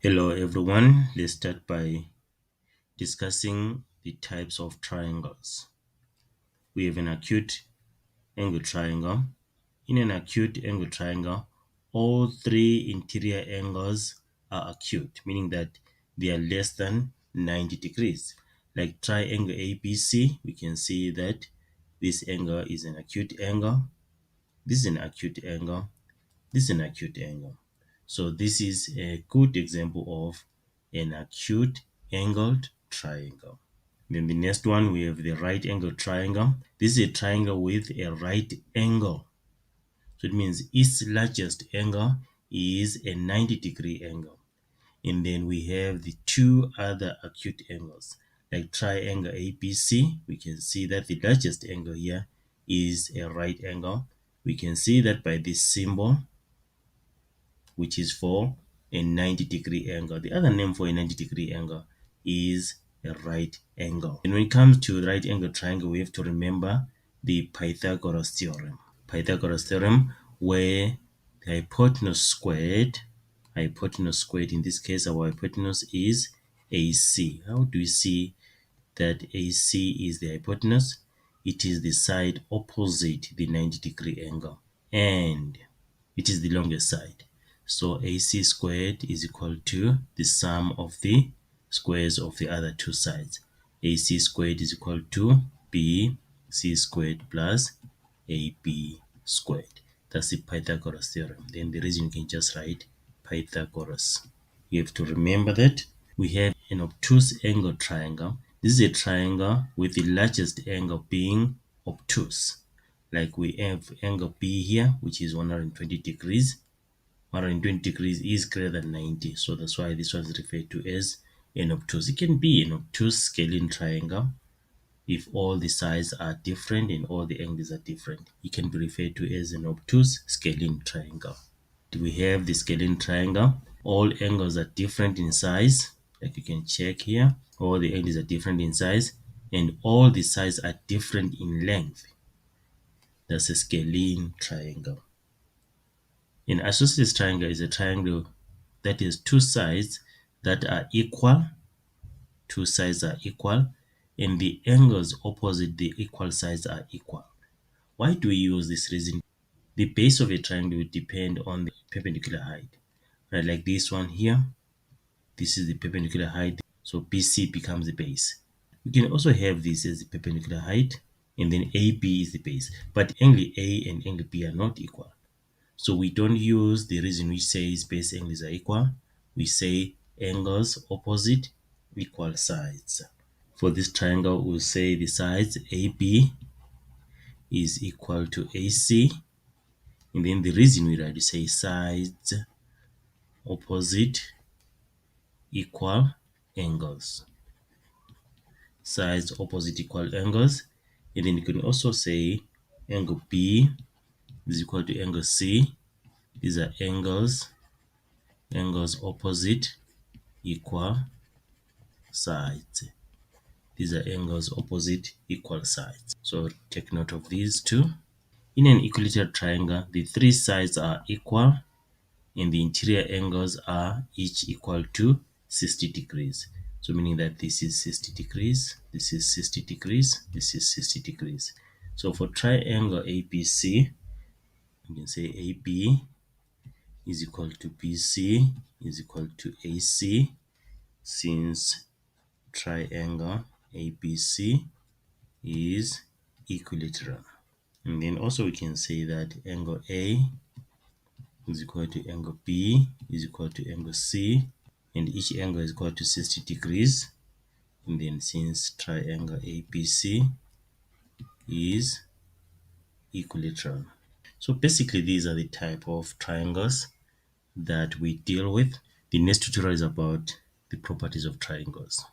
Hello everyone, let's start by discussing the types of triangles. We have an acute angle triangle. In an acute angle triangle, all three interior angles are acute, meaning that they are less than 90 degrees. Like triangle ABC, we can see that this angle is an acute angle, this is an acute angle, this is an acute angle. So this is a good example of an acute angled triangle. Then the next one, we have the right angle triangle. This is a triangle with a right angle. So it means its largest angle is a 90-degree angle. And then we have the two other acute angles, like triangle ABC. We can see that the largest angle here is a right angle. We can see that by this symbol, which is for a 90-degree angle. The other name for a 90-degree angle is a right angle. And when it comes to right angle triangle, we have to remember the Pythagoras theorem. Pythagoras theorem, where the hypotenuse squared, in this case our hypotenuse is AC. How do we see that AC is the hypotenuse? It is the side opposite the 90-degree angle, and it is the longest side. So AC squared is equal to the sum of the squares of the other two sides. AC squared is equal to BC squared plus AB squared. That's the Pythagoras theorem. Then the reason you can just write Pythagoras. You have to remember that we have an obtuse angle triangle. This is a triangle with the largest angle being obtuse. Like we have angle B here, which is 120 degrees. 120 degrees is greater than 90. So that's why this one is referred to as an obtuse. It can be an obtuse scalene triangle if all the sides are different and all the angles are different. It can be referred to as an obtuse scalene triangle. We have the scalene triangle. All angles are different in size. Like you can check here, all the angles are different in size and all the sides are different in length. That's a scalene triangle. An isosceles triangle is a triangle that has two sides that are equal. Two sides are equal and the angles opposite the equal sides are equal. Why do we use this reason? The base of a triangle will depend on the perpendicular height. Right, like this one here, this is the perpendicular height, so BC becomes the base. We can also have this as the perpendicular height and then AB is the base, but angle A and angle B are not equal. So we don't use the reason which says base angles are equal. We say angles opposite equal sides. For this triangle, we'll say the sides AB is equal to AC. And then the reason we write, we say sides opposite equal angles. Sides opposite equal angles. And then you can also say angle B is equal to angle C. These are angles opposite equal sides. These are angles opposite equal sides. So take note of these two. In an equilateral triangle, the three sides are equal and the interior angles are each equal to 60 degrees. So meaning that this is 60 degrees, this is 60 degrees, this is 60 degrees. So for triangle ABC, you can say AB is equal to BC is equal to AC, since triangle ABC is equilateral. And then also we can say that angle A is equal to angle B is equal to angle C, and each angle is equal to 60 degrees. And then since triangle ABC is equilateral. So basically these are the type of triangles that we deal with. The next tutorial is about the properties of triangles.